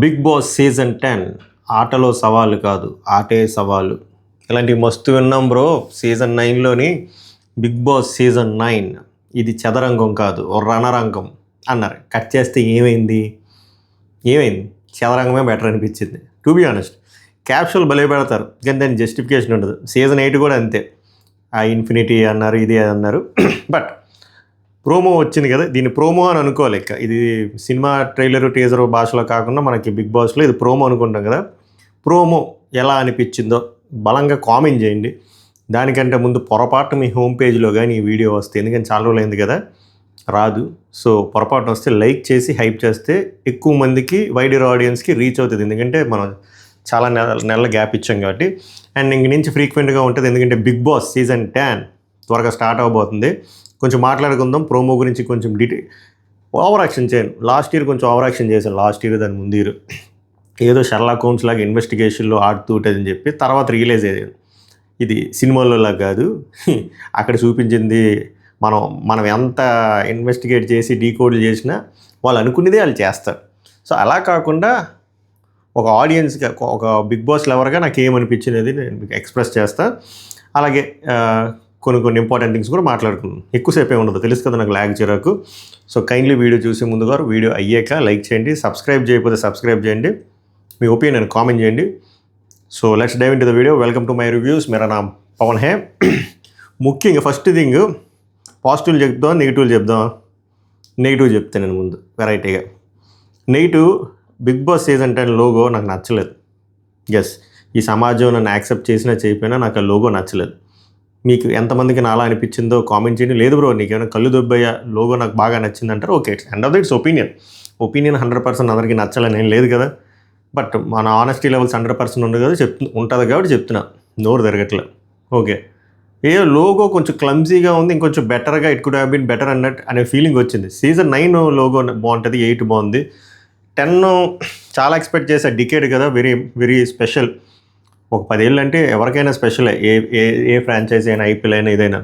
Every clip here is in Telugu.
బిగ్ బాస్ సీజన్ 10 ఆటలో సవాలు కాదు, ఆటే సవాలు. ఇలాంటివి మస్తు విన్నాం బ్రో. సీజన్ 9లోని బిగ్ బాస్ సీజన్ 9 ఇది చదరంగం కాదు, ఓ రణరంగం అన్నారు. కట్ చేస్తే ఏమైంది? చదరంగమే బెటర్ అనిపించింది. టు బి ఆనెస్ట్, క్యాప్షువల్ భలే పెడతారు కానీ దాని జస్టిఫికేషన్ ఉండదు. సీజన్ 8 కూడా అంతే. ఆ ఇన్ఫినిటీ అన్నారు, ఇది అన్నారు. బట్ ప్రోమో వచ్చింది కదా, దీన్ని ప్రోమో అని అనుకోవాలి. ఇది సినిమా ట్రైలర్ టీజర్ భాషలో కాకుండా మనకి బిగ్ బాస్లో ఇది ప్రోమో అనుకుంటాం కదా. ప్రోమో ఎలా అనిపించిందో బలంగా కామెంట్ చేయండి. దానికంటే ముందు పొరపాటు మీ హోమ్ పేజ్లో కానీ ఈ వీడియో వస్తే, ఎందుకంటే చాలా రోజులు అయింది కదా రాదు. సో పొరపాటున వస్తే లైక్ చేసి హైప్ చేస్తే ఎక్కువ మందికి, వైడర్ ఆడియన్స్కి రీచ్ అవుతుంది. ఎందుకంటే మనం చాలా నెలల గ్యాప్ ఇచ్చాం కాబట్టి. అండ్ ఇంక నుంచి ఫ్రీక్వెంట్గా ఉంటుంది, ఎందుకంటే బిగ్ బాస్ సీజన్ 10 త్వరగా స్టార్ట్ అవబోతుంది. కొంచెం మాట్లాడుకుందాం ప్రోమో గురించి. కొంచెం ఓవర్ యాక్షన్ చేయను. లాస్ట్ ఇయర్ కొంచెం ఓవర్ యాక్షన్ చేశాను, లాస్ట్ ఇయర్ దాని ముందు ఇయర్ ఏదో షెర్లాక్ హోమ్స్ లాగా ఇన్వెస్టిగేషన్లో ఆడుతూ ఉంటుందని చెప్పి తర్వాత రియలైజ్ అయ్యాను ఇది సినిమాల్లో కాదు. అక్కడ చూపించింది మనం ఎంత ఇన్వెస్టిగేట్ చేసి డీకోడ్లు చేసినా వాళ్ళు అనుకునేదే వాళ్ళు చేస్తారు. సో అలా కాకుండా ఒక ఆడియన్స్గా, ఒక బిగ్ బాస్ లెవర్గా నాకు ఏమనిపించినది నేను మీకు ఎక్స్ప్రెస్ చేస్తాను. అలాగే కొన్ని ఇంపార్టెంట్ థింగ్స్ కూడా మాట్లాడుకున్నాం. ఎక్కువసేపు ఏమి ఉండదు, తెలుసు కదా నాకు ల్యాగ్ చిరాకు. సో కైండ్లీ వీడియో చూసే ముందుగా వీడియో అయ్యాక లైక్ చేయండి, సబ్స్క్రైబ్ చేయకపోతే సబ్స్క్రైబ్ చేయండి, మీ ఒపీనియన్ కామెంట్ చేయండి. So let's dive into the video. Welcome to my reviews. మేరా నామ్ పవన్ హే. ముఖ్యంగా ఫస్ట్ థింగ్, పాజిటివ్లు చెప్దాం, నెగిటివ్లు చెప్దాం. నెగిటివ్ చెప్తాను నేను ముందు వెరైటీగా. Negative, Bigg Boss season 10 logo నాకు నచ్చలేదు. ఎస్, ఈ సమాజం నన్ను యాక్సెప్ట్ చేసినా చేయకపోయినా నాకు ఆ లోగో నచ్చలేదు. మీకు ఎంతమందికి నాలా అనిపించిందో కామెంట్ చేయండి. లేదు బ్రో నీకేమైనా కళ్ళు దొబ్బయ్యా, లోగో నాకు బాగా నచ్చింది అంటారు. Okay, it's end of the it's opinion. 100% అందరికీ నచ్చాలని ఏం లేదు కదా. బట్ మన ఆనెస్టీ లెవెల్స్ 100% ఉండదు కదా, ఉంటుంది కాబట్టి చెప్తున్నా, నోరు తిరగట్లేదు. ఓకే, లోగో కొంచెం క్లమ్జీగా ఉంది, ఇంకొంచెం బెటర్గా it could have been better అన్నట్టు అనే ఫీలింగ్ వచ్చింది. సీజన్ 9 లోగో బాగుంటుంది, 8 బాగుంది, 10 చాలా ఎక్స్పెక్ట్ చేసా. డికేడ్ కదా, వెరీ వెరీ స్పెషల్. ఒక 10 ఏళ్ళు అంటే ఎవరికైనా స్పెషలే. ఏ ఫ్రాంచైజీ అయినా, ఐపీఎల్ అయినా, ఏదైనా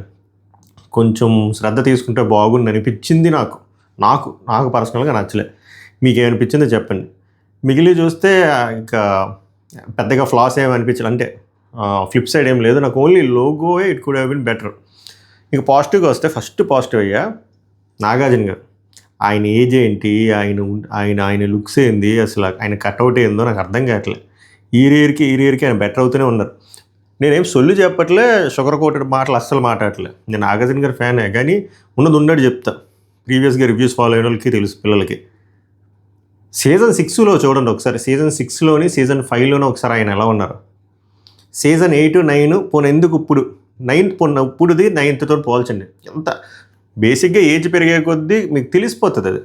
కొంచెం శ్రద్ధ తీసుకుంటే బాగుంది అనిపించింది నాకు పర్సనల్గా నచ్చలే. మీకేమనిపించిందో చెప్పండి. మిగిలి చూస్తే ఇంకా పెద్దగా ఫ్లాస్ ఏమి అనిపించలేదు, అంటే ఫ్లిప్ సైడ్ ఏం లేదు. నాకు ఓన్లీ లోగోయే it could have been better. ఇక పాజిటివ్గా వస్తే, ఫస్ట్ పాజిటివ్ అయ్యా నాగార్జున గారు. ఆయన ఏజ్ ఏంటి, ఆయన లుక్స్ ఏంది, అసలు ఆయన కట్అవుట్ ఏందో నాకు అర్థం కావట్లేదు. ఈ ఇయర్కి ఆయన బెటర్ అవుతూనే ఉన్నారు. నేనేం సొల్లు చెప్పట్లే, షుగర్ కోటెడ్ మాటలు అస్సలు మాట్లాడలే. నేను నాగార్జున గారి ఫ్యానే, కానీ ఉన్నది చెప్తా. ప్రీవియస్గా రివ్యూస్ ఫాలో అయిన వాళ్ళకి తెలుసు, పిల్లలకి. సీజన్ 6లో చూడండి ఒకసారి, సీజన్ 6లోని సీజన్ 5లోని ఒకసారి ఆయన ఎలా ఉన్నారు. సీజన్ 8, 9 పోనీ ఎందుకు ఇప్పుడు 9 ఇప్పుడుది 9తో పోల్చండి. ఎంత బేసిక్గా ఏజ్ పెరిగే కొద్దీ మీకు తెలిసిపోతుంది అది.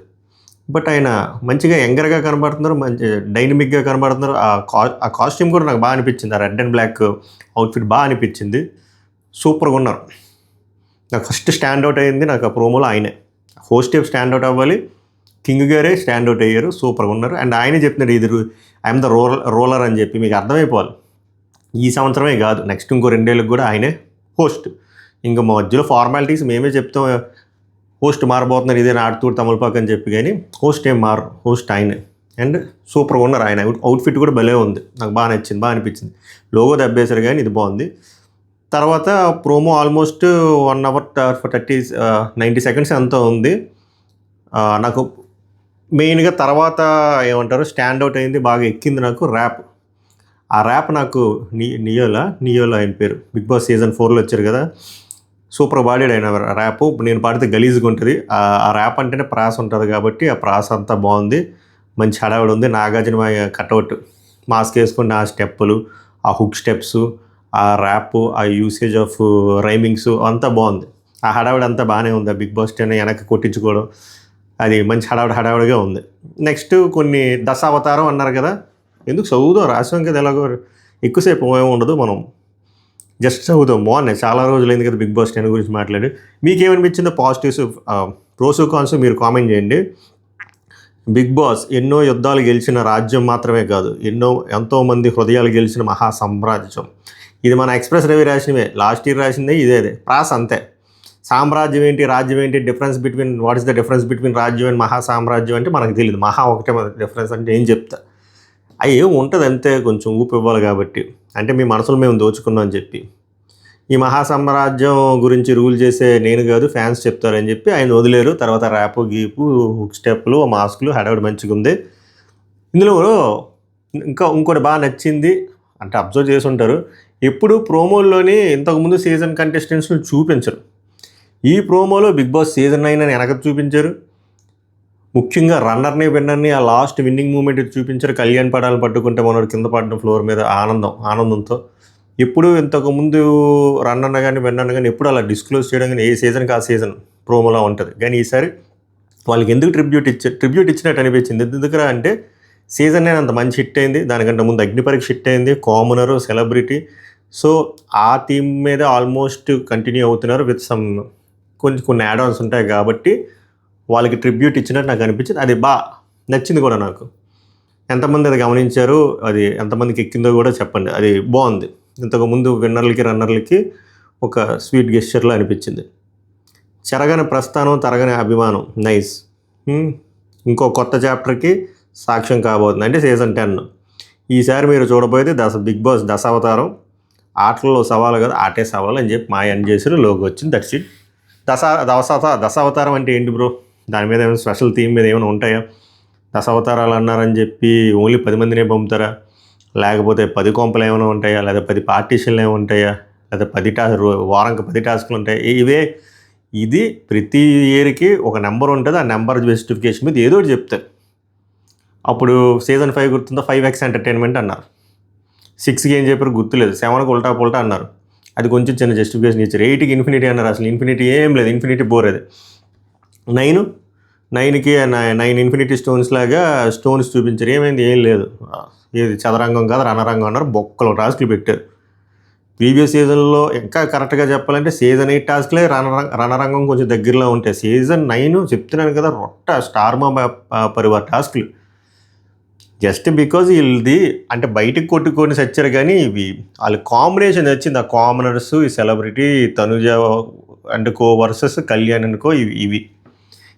బట్ ఆయన మంచిగా యంగర్గా కనబడుతున్నారు, మంచి డైనమిక్గా కనబడుతున్నారు. ఆ కాస్ట్యూమ్ కూడా నాకు బాగా అనిపించింది. ఆ రెడ్ అండ్ బ్లాక్ అవుట్ఫిట్ బాగా అనిపించింది. సూపర్గా ఉన్నారు. నాకు ఫస్ట్ స్టాండ్అవుట్ అయ్యింది నాకు ఆ ప్రోమోలో ఆయనే. హోస్ట్ స్టాండ్అవుట్ అవ్వాలి, కింగ్ గారే స్టాండ్అవుట్ అయ్యారు, సూపర్గా ఉన్నారు. అండ్ ఆయనే చెప్తున్నారు ఇది ఐఎమ్ ద రోలర్ అని చెప్పి. మీకు అర్థమైపోవాలి, ఈ సంవత్సరమే కాదు, నెక్స్ట్ ఇంకో 2 ఏళ్ళకి కూడా ఆయనే హోస్ట్. ఇంకా మధ్యలో ఫార్మాలిటీస్ మేమే చెప్తాం, హోస్ట్ మారబోతున్నారు, ఇదే నాటుతూడు తమలపాకు అని చెప్పి. కానీ హోస్ట్ ఏం మారు, హోస్ట్ ఆయనే. అండ్ సూపర్గా ఉన్నారు. ఆయన అవుట్ఫిట్ కూడా భలే ఉంది, నాకు బాగా నచ్చింది, బాగా అనిపించింది. లోగో దెబ్బేశారు కానీ ఇది బాగుంది. తర్వాత ప్రోమో ఆల్మోస్ట్ 1 hour 90 seconds అంతా ఉంది. నాకు మెయిన్గా తర్వాత ఏమంటారు స్టాండ్అవుట్ అయింది, బాగా ఎక్కింది నాకు ర్యాప్. ఆ ర్యాప్ నాకు నియోలా ఆయన పేరు, బిగ్ బాస్ సీజన్ 4లో వచ్చారు కదా, సూపర్ పాడాడు ఆయన ర్యాప్. నేను పాడితే గలీజ్గా ఉంటుంది. ఆ ర్యాప్ అంటేనే ప్రాస ఉంటుంది కాబట్టి ఆ ప్రాస అంతా బాగుంది, మంచి హడావిడి ఉంది. నాగార్జున కట్అవుట్, మాస్క్ వేసుకుని ఆ స్టెప్పులు, ఆ హుక్ స్టెప్స్, ఆ ర్యాప్, ఆ యూసేజ్ ఆఫ్ రైమింగ్స్ అంతా బాగుంది. ఆ హడావిడి అంతా బాగానే ఉంది. ఆ బిగ్ బాస్ 10 వెనక్కి కొట్టించుకోవడం, అది మంచి హడావిడిగా ఉంది. నెక్స్ట్ కొన్ని దశావతారం అన్నారు కదా, ఎందుకు చదువుదాం, రాసాం కదా, ఎలాగో ఎక్కువసేపు ఏమి ఉండదు, మనం జస్ట్ చదువుదాం. బాగున్నాయి, చాలా రోజులైంది కదా బిగ్ బాస్ 10 గురించి మాట్లాడి. మీకేమనిపించిందో పాజిటివ్స్, ప్రోస్ కాన్స్ మీరు కామెంట్ చేయండి. బిగ్ బాస్ ఎన్నో యుద్ధాలు గెలిచిన రాజ్యం మాత్రమే కాదు, ఎంతోమంది హృదయాలు గెలిచిన మహా సామ్రాజ్యం. ఇది మన ఎక్స్ప్రెస్ రవి రాసినవే, లాస్ట్ ఇయర్ రాసిందే ఇదే ప్రాస్ అంతే. సామ్రాజ్యం ఏంటి, రాజ్యం ఏంటి, what is the difference between రాజ్యం అండ్ మహా సామ్రాజ్యం అంటే మనకు తెలియదు. మహా ఒకటే డిఫరెన్స్ అంటే ఏం చెప్తా. అవి ఏం ఉంటుంది అంతే, కొంచెం ఊపి ఇవ్వాలి కాబట్టి, అంటే మీ మనసులో మేము దోచుకున్నాం అని చెప్పి. ఈ మహాసామ్రాజ్యం గురించి రూల్ చేసే నేను కాదు, ఫ్యాన్స్ చెప్తారని చెప్పి ఆయన వదిలేరు. తర్వాత ర్యాపు గీపు స్టెప్పులు మాస్కులు హడావిడి మంచిగా ఉంది. ఇందులో ఇంకోటి బాగా నచ్చింది, అంటే అబ్జర్వ్ చేసి ఉంటారు, ఎప్పుడు ప్రోమోల్లోని ఇంతకుముందు సీజన్ కంటెస్టెంట్స్ని చూపించరు. ఈ ప్రోమోలో బిగ్ బాస్ సీజన్ 9 అని వెనక చూపించారు. ముఖ్యంగా రన్నర్ని విన్నర్ని ఆ లాస్ట్ విన్నింగ్ మూమెంట్ చూపించారు. కళ్యాణ్ పడాలను పట్టుకుంటే మనోడు కింద పడడం ఫ్లోర్ మీద ఆనందంతో. ఎప్పుడు ఇంతకుముందు రన్నర్ కానీ విన్నర్ కానీ ఎప్పుడు అలా డిస్క్లోజ్ చేయడం కానీ ఏ సీజన్కి ఆ సీజన్ ప్రోమోలా ఉంటుంది. కానీ ఈసారి వాళ్ళకి ఎందుకు ట్రిబ్యూట్ ఇచ్చినట్టు అనిపించింది. ఎందుకురా అంటే సీజన్ 9 అంత మంచి హిట్ అయింది, దానికంటే ముందు అగ్నిపరీక్ష హిట్ అయింది, కామనరు సెలబ్రిటీ. సో ఆ థీమ్ మీద ఆల్మోస్ట్ కంటిన్యూ అవుతున్నారు విత్ సమ్ కొన్ని యాడ్ ఆన్స్ ఉంటాయి కాబట్టి వాళ్ళకి ట్రిబ్యూట్ ఇచ్చినట్టు నాకు అనిపించింది. అది బాగా నచ్చింది కూడా నాకు. ఎంతమంది అది గమనించారు, అది ఎంతమందికి ఎక్కిందో కూడా చెప్పండి. అది బాగుంది. ఇంతకుముందు విన్నర్లకి రన్నర్లకి ఒక స్వీట్ గెస్చర్లా అనిపించింది. చెరగని ప్రస్థానం, తరగని అభిమానం, నైస్. ఇంకో కొత్త చాప్టర్కి సాక్ష్యం కాబోతుంది, అంటే సీజన్ 10. ఈసారి మీరు చూడబోయేది బిగ్ బాస్ దశావతారం. ఆటల్లో సవాలు కదా, ఆటే సవాలు అని చెప్పి మా ఎండ్ చేసారు, లోగో వచ్చింది, దట్స్ ఇట్. దశావతారం అంటే ఏంటి బ్రో? దాని మీద ఏమైనా స్పెషల్ థీమ్ మీద ఏమైనా ఉంటాయా? దశావతారాలు అన్నారని చెప్పి ఓన్లీ 10 మందినే పంపుతారా? లేకపోతే 10 కొంపలు ఏమైనా ఉంటాయా? లేదా 10 పార్టీషన్లు ఏమైనా ఉంటాయా? లేదా 10 వారంకి 10 టాస్కులు ఉంటాయి? ఇది ప్రతి ఇయర్కి ఒక నెంబర్ ఉంటుంది. ఆ నెంబర్ జస్టిఫికేషన్ మీద ఏదో ఒకటి చెప్తారు. అప్పుడు సీజన్ 5 గుర్తుందో 5x ఎంటర్టైన్మెంట్ అన్నారు. 6కి ఏం చెప్పారు గుర్తులేదు, 7కి ఉల్టా పుల్టా అన్నారు, అది కొంచెం చిన్న జస్టిఫికేషన్ ఇచ్చారు. 8కి ఇన్ఫినిటీ అన్నారు, అసలు ఇన్ఫినిటీ ఏం లేదు, ఇన్ఫినిటీ బోర్. అది 9కి 9 ఇన్ఫినిటీ స్టోన్స్ లాగా స్టోన్స్ చూపించారు, ఏమైంది, ఏం లేదు. ఏది చదరంగం కాదు రణరంగం అన్నారు, బొక్కలు టాస్కులు పెట్టారు. ప్రీవియస్ సీజన్లో ఇంకా కరెక్ట్గా చెప్పాలంటే సీజన్ 8 టాస్క్లే రణరంగం కొంచెం దగ్గరలో ఉంటాయి. సీజన్ 9 చెప్తున్నాను కదా, స్టార్మా పరివార్ టాస్కులు. జస్ట్ బికాజ్ వీళ్ళది అంటే బయటకు కొట్టుకొని సచ్చారు, కానీ ఇవి వాళ్ళ కాంబినేషన్ వచ్చింది. ఆ కామనర్స్, ఈ celebrity Tanuja and co versus Kalyan అనుకో, ఇవి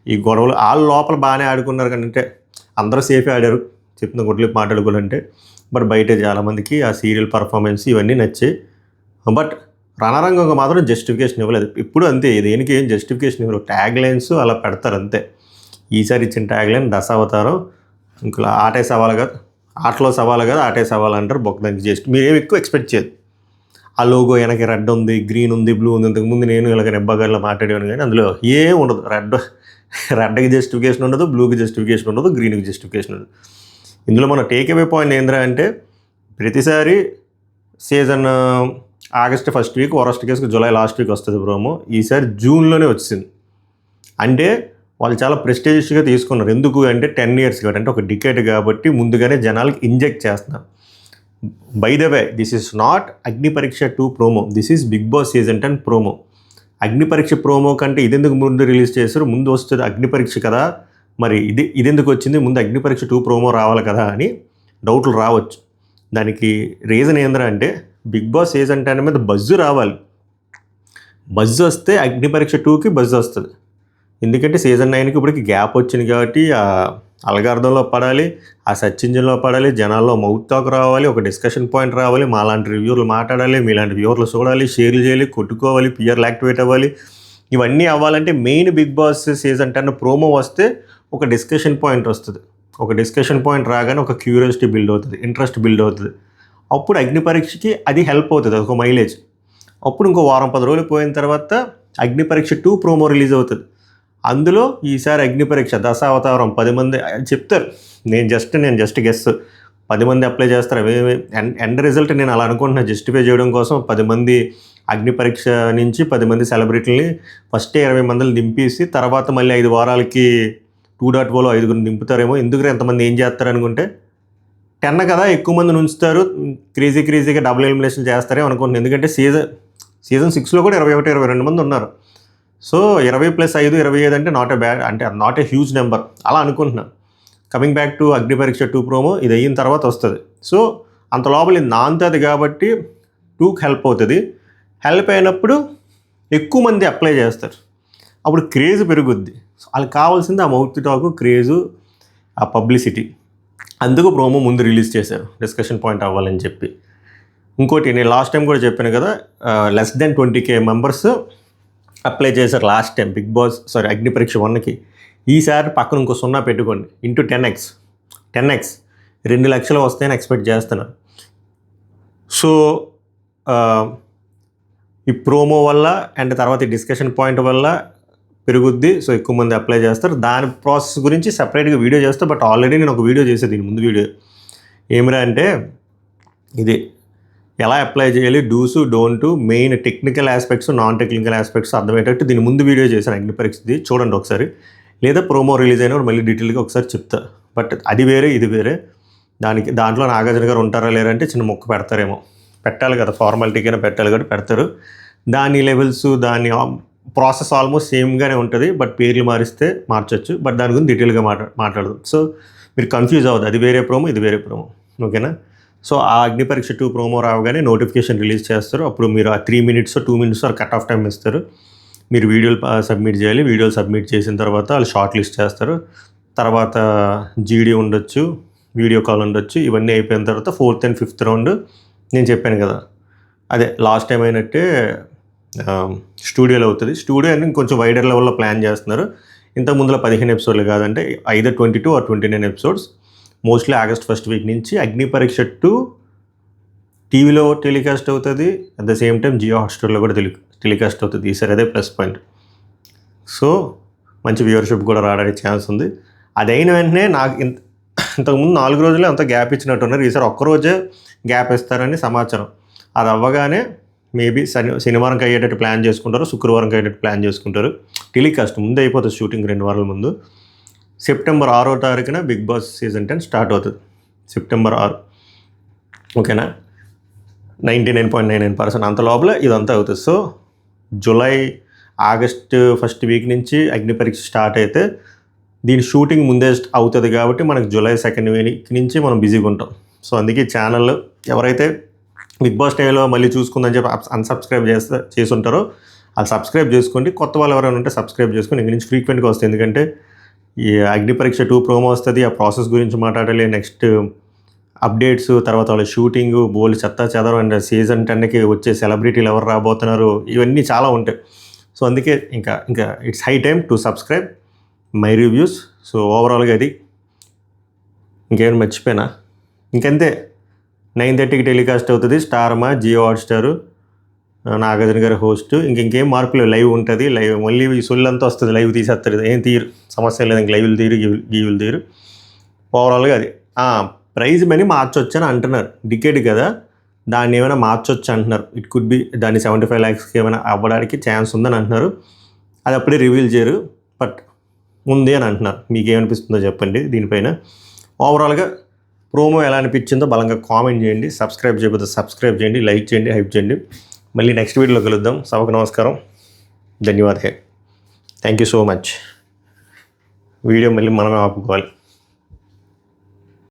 ఈ గొడవలు వాళ్ళ లోపల బాగానే ఆడుకున్నారు. కానీ అంటే అందరూ సేఫే ఆడారు, చెప్తున్న గుడ్లు మాట్లాడుకోవాలంటే. బట్ బయట చాలామందికి ఆ సీరియల్ పర్ఫార్మెన్స్ ఇవన్నీ నచ్చాయి. బట్ రణరంగంగా మాత్రం జస్టిఫికేషన్ ఇవ్వలేదు. ఇప్పుడు అంతే, దేనికి ఏం జస్టిఫికేషన్ ఇవ్వరు, ట్యాగ్ లైన్స్ అలా పెడతారు అంతే. ఈసారి ఇచ్చిన ట్యాగ్ లైన్ దశావతారం. ఇంకా ఆటే సవాలు కాదు, ఆటలో సవాలు కాదు, ఆటే సవాలు అంటారు. దానికి జస్ట్ మీరేం ఎక్కువ ఎక్స్పెక్ట్ చేయదు. ఆ లోగో వెనక రెడ్ ఉంది, గ్రీన్ ఉంది, బ్లూ ఉంది. ఇంతకుముందు నేను ఇలాగ నెబ్బగారిలో మాట్లాడేవాను, కానీ అందులో ఏం ఉండదు. రెడ్కి జస్టిఫికేషన్ ఉండదు, బ్లూకి జస్టిఫికేషన్ ఉండదు, గ్రీన్కి జస్టిఫికేషన్ ఉండదు. ఇందులో మన టేక్ అవే పాయింట్ ఏంద్రా అంటే ప్రతిసారి season August first week, worst కేసుకు జూలై లాస్ట్ వీక్ వస్తుంది ప్రోమో. ఈసారి జూన్లోనే వచ్చింది. అంటే వాళ్ళు చాలా ప్రెస్టేజియస్గా తీసుకున్నారు. ఎందుకు అంటే 10 years కాబట్టి, అంటే ఒక డికేట్ కాబట్టి ముందుగానే జనాలకి ఇంజెక్ట్ చేస్తున్నారు. By the way, this is not Agnipariksha 2 promo, this is Bigg Boss season 10 promo. Agnipariksha promo కంటే ఇదెందుకు ముందు రిలీజ్ చేశారు? ముందు వస్తుంది అగ్నిపరీక్ష కదా, మరి ఇదెందుకు వచ్చింది? ముందు అగ్నిపరీక్ష 2 ప్రోమో రావాలి కదా అని డౌట్లు రావచ్చు. దానికి రీజన్ ఏంద్రా అంటే బిగ్ బాస్ సీజన్ 10 మీద బజ్జు రావాలి. బజ్ వస్తే అగ్నిపరీక్ష 2కి బజ్ వస్తుంది. ఎందుకంటే సీజన్ 9కి ఇప్పటికి గ్యాప్ వచ్చింది కాబట్టి ఆ అల్గార్థంలో పడాలి, ఆ సెర్చ్ ఇంజిన్లో పడాలి, జనాల్లో మౌత్ టాక్ రావాలి, ఒక డిస్కషన్ పాయింట్ రావాలి, మాలాంటి రివ్యూర్లు మాట్లాడాలి, మీలాంటి వ్యూవర్లు చూడాలి, షేర్లు చేయాలి, కొట్టుకోవాలి, పిఆర్లు యాక్టివేట్ అవ్వాలి. ఇవన్నీ అవ్వాలంటే main Bigg Boss season 10 promo వస్తే ఒక డిస్కషన్ పాయింట్ వస్తుంది. ఒక డిస్కషన్ పాయింట్ రాగానే ఒక క్యూరియాసిటీ బిల్డ్ అవుతుంది, ఇంట్రెస్ట్ బిల్డ్ అవుతుంది. అప్పుడు అగ్నిపరీక్షకి అది హెల్ప్ అవుతుంది, ఒక మైలేజ్. అప్పుడు ఇంకో వారం 10 రోజులు పోయిన తర్వాత అగ్నిపరీక్ష 2 ప్రోమో రిలీజ్ అవుతుంది. అందులో ఈసారి అగ్నిపరీక్ష దశావతారం 10 మంది చెప్తారు. నేను జస్ట్ గెస్ 10 మంది అప్లై చేస్తారు. అవేమి ఎండ్ రిజల్ట్ నేను అలా అనుకుంటున్నా, జస్టిఫై చేయడం కోసం 10 మంది అగ్నిపరీక్ష నుంచి 10 మంది సెలబ్రిటీలని ఫస్ట్ 20 మందిని దింపేసి తర్వాత మళ్ళీ 5 వారాలకి 2.0లో 5గురిని దింపుతారేమో. ఎందుకు ఎంతమంది ఏం చేస్తారు అనుకుంటే 10 కదా, ఎక్కువ మంది ఉంచుతారు, క్రేజీగా డబుల్ ఎలిమినేషన్ చేస్తారేమో అనుకుంటున్నాను. ఎందుకంటే సీజన్ 6లో కూడా 21-22 మంది ఉన్నారు. సో 20+5 25 అంటే నాట్ ఏ హ్యూజ్ నెంబర్ అలా అనుకుంటున్నాను. కమింగ్ బ్యాక్ టు అగ్నిపరీక్ష 2 ప్రోమో, ఇది అయిన తర్వాత వస్తుంది. సో అంత లోపల ఇది నాంతది కాబట్టి 2కి హెల్ప్ అవుతుంది. హెల్ప్ అయినప్పుడు ఎక్కువ మంది అప్లై చేస్తారు, అప్పుడు క్రేజ్ పెరుగుద్ది. వాళ్ళకి కావాల్సింది ఆ మౌత్ టాక్, క్రేజు, ఆ పబ్లిసిటీ. అందుకు ప్రోమో ముందు రిలీజ్ చేశారు, డిస్కషన్ పాయింట్ అవ్వాలని చెప్పి. ఇంకోటి నేను లాస్ట్ టైం కూడా చెప్పాను కదా, less than 20K members apply చేశారు లాస్ట్ టైం బిగ్ బాస్ అగ్ని పరీక్ష 1కి. ఈసారి పక్కన ఇంకో 0 పెట్టుకోండి, ఇంటూ 10x 2 లక్షలు వస్తాయని ఎక్స్పెక్ట్ చేస్తున్నారు. సో ఈ ప్రోమో వల్ల అండ్ తర్వాత ఈ డిస్కషన్ పాయింట్ వల్ల పెరుగుద్ది. సో ఎక్కువ మంది అప్లై చేస్తారు. దాని ప్రాసెస్ గురించి సపరేట్గా వీడియో చేస్తా. బట్ ఆల్రెడీ నేను ఒక వీడియో చేసేది దీని ముందు వీడియో. ఏమిరా అంటే ఇది ఎలా అప్లై చేయాలి, dos don't, main technical aspects non technical aspects అర్థమయ్యేటట్టు దీని ముందు వీడియో చేశాను అగ్ని పరీక్షది, చూడండి ఒకసారి. లేదా ప్రోమో రిలీజ్ అయినప్పుడు మళ్ళీ డీటెయిల్గా ఒకసారి చెప్తా. బట్ అది వేరే ఇది వేరే. దాంట్లో నాగార్జున గారు ఉంటారా లేరంటే చిన్న మొక్క పెడతారేమో, పెట్టాలి కదా, ఫార్మాలిటీకైనా పెట్టాలి కాబట్టి పెడతారు. దాని లెవెల్స్ దాని ప్రాసెస్ ఆల్మోస్ట్ సేమ్గానే ఉంటుంది. బట్ పేర్లు మారిస్తే మార్చొచ్చు. బట్ దాని గురించి డీటెయిల్గా మాట్లాడదు. సో మీరు కన్ఫ్యూజ్ అవ్వదు, అది వేరే ప్రోమో ఇది వేరే ప్రోమో, ఓకేనా. సో ఆ అగ్ని పరీక్ష 2 ప్రోమో రావగానే నోటిఫికేషన్ రిలీజ్ చేస్తారు. అప్పుడు మీరు ఆ 3 minutes 2 minutes cut off time ఇస్తారు. మీరు వీడియోలు సబ్మిట్ చేయాలి. వీడియోలు సబ్మిట్ చేసిన తర్వాత వాళ్ళు షార్ట్ లిస్ట్ చేస్తారు. తర్వాత జీడీ ఉండొచ్చు, వీడియో కాల్ ఉండొచ్చు. ఇవన్నీ అయిపోయిన తర్వాత 4th and 5th రౌండ్ నేను చెప్పాను కదా, అదే లాస్ట్ టైం అయినట్టే స్టూడియోలో అవుతుంది. స్టూడియో అని కొంచెం వైడర్ లెవెల్లో ప్లాన్ చేస్తున్నారు. ఇంతకు ముందులో 15 ఎపిసోడ్లు కాదంటే either 22 or 29 episodes. Mostly August 1st week నుంచి అగ్ని పరీక్ష 2 టీవీలో టెలికాస్ట్ అవుతుంది. At the same time Jio హాట్స్టార్లో కూడా టెలికాస్ట్ అవుతుంది. ఈసారి అదే ప్లస్ పాయింట్. సో మంచి వ్యూవర్షిప్ కూడా రావడానికి ఛాన్స్ ఉంది. అది అయిన వెంటనే నాకు ఇంతకుముందు 4 రోజులే అంత గ్యాప్ ఇచ్చినట్టున్నారు. ఈసారి ఒక్కరోజే గ్యాప్ ఇస్తారని సమాచారం. అది అవ్వగానే మేబీ శనివారంకి అయ్యేటట్టు ప్లాన్ చేసుకుంటారు, శుక్రవారంకి అయ్యేటట్టు ప్లాన్ చేసుకుంటారు. టెలికాస్ట్ ముందే అయిపోతుంది, షూటింగ్ 2 వారాల ముందు. September 6వ తారీఖున బిగ్ బాస్ సీజన్ 10 స్టార్ట్ అవుతుంది. September 6, ఓకేనా. 99.99% అంత లోపల ఇదంతా అవుతుంది. సో August 1st వీక్ నుంచి అగ్ని పరీక్ష స్టార్ట్ అయితే దీని షూటింగ్ ముందే అవుతుంది కాబట్టి మనకు July 2nd వీక్ నుంచి మనం బిజీగా ఉంటాం. సో అందుకే ఛానల్ ఎవరైతే బిగ్ బాస్ టైంలో మళ్ళీ చూసుకుందని చెప్పి అన్సబ్స్క్రైబ్ చేసి ఉంటారో అది సబ్స్క్రైబ్ చేసుకోండి. కొత్త వాళ్ళు ఎవరైనా ఉంటే సబ్స్క్రైబ్ చేసుకొని ఇంక నుంచి ఫ్రీక్వెంట్గా వస్తాయి. ఎందుకంటే ఈ అగ్ని పరీక్ష 2 ప్రోమో వస్తుంది, ఆ ప్రాసెస్ గురించి మాట్లాడాలి, నెక్స్ట్ అప్డేట్స్, తర్వాత వాళ్ళ షూటింగ్, బోల్డ్ చెత్త చెదరం అండ్ సీజన్ 10కి వచ్చే సెలబ్రిటీలు ఎవరు రాబోతున్నారు, ఇవన్నీ చాలా ఉంటాయి. సో అందుకే ఇంకా it's high time to subscribe my reviews. So ఓవరాల్గా అది ఇంకేమైనా మర్చిపోయినా, ఇంకంతే. 9:30కి టెలికాస్ట్ అవుతుంది. స్టార్మా, జియో హాట్స్టార్, నాగార్జున గారి హోస్ట్. ఇంకేం మార్పులు, లైవ్ ఉంటుంది. లైవ్ మళ్ళీ ఈ సొల్లంతా వస్తుంది, లైవ్ తీసేస్తారు. ఏం తీరు, సమస్య లేదు. ఇంక లైవ్లు తీరు. ఓవరాల్గా అది ప్రైజ్ మనీ మార్చొచ్చని అంటున్నారు. డికేట్ కదా, దాన్ని ఏమైనా మార్చొచ్చు అంటున్నారు. ఇట్ కుడ్ బి దాన్ని 75 lakhsకి ఏమైనా అవ్వడానికి ఛాన్స్ ఉందని అంటున్నారు. అది అప్పుడే రివీల్ చేయరు, బట్ ఉంది అని అంటున్నారు. మీకు ఏమనిపిస్తుందో చెప్పండి దీనిపైన. ఓవరాల్గా ప్రోమో ఎలా అనిపించిందో బలంగా కామెంట్ చేయండి. సబ్స్క్రైబ్ చేయకపోతే సబ్స్క్రైబ్ చేయండి, లైక్ చేయండి, హైప్ చేయండి. మళ్ళీ నెక్స్ట్ వీడియోలో కలుద్దాం. సభకు నమస్కారం, ధన్యవాదాలు, thank you so much. Video మళ్ళీ మనమే ఆపుకోవాలి.